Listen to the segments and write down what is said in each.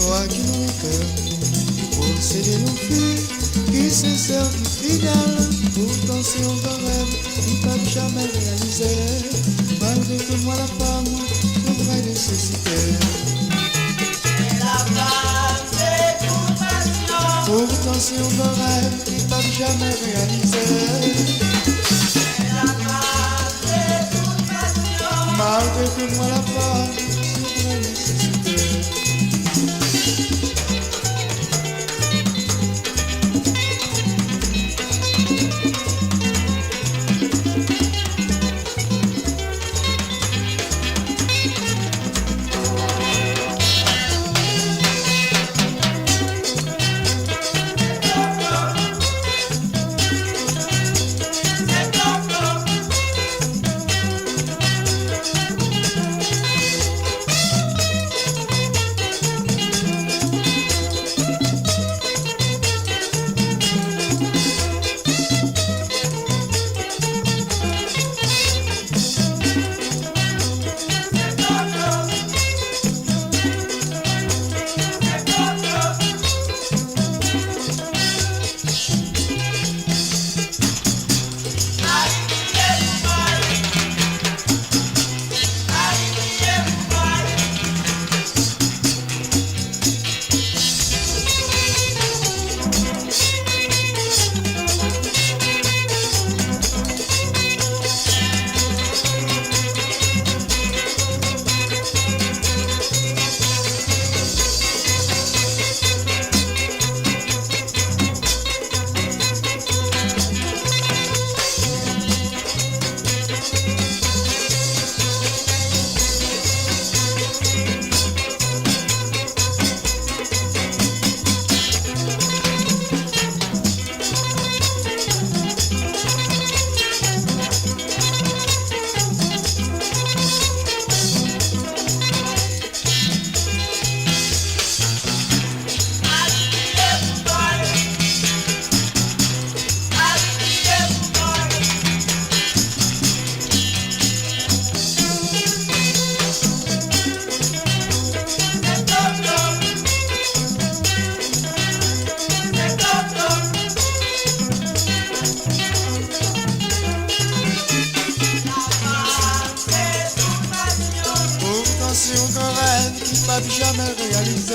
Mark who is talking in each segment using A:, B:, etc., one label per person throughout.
A: toi qui nous cœur, posséder nos filles, qui se servent fidèles, pourtant si on te rêve, qui peuvent jamais réaliser, malgré que moi la femme, de vraie nécessité.
B: Et la femme, c'est toute passion.
A: Pourtant si on te rêve, qui peuvent jamais réaliser,
B: Et la femme, c'est toute passion.
A: malgré que moi la femme, de vraie nécessité. Si on te rêve, qui ne peuvent jamais réaliser.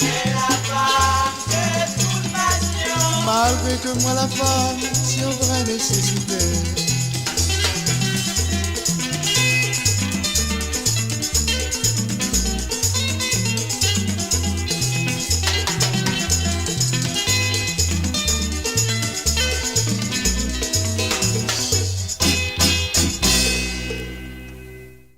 B: Et la femme, c'est toute passion.
A: Malgré que moi la femme, si on vraie nécessité.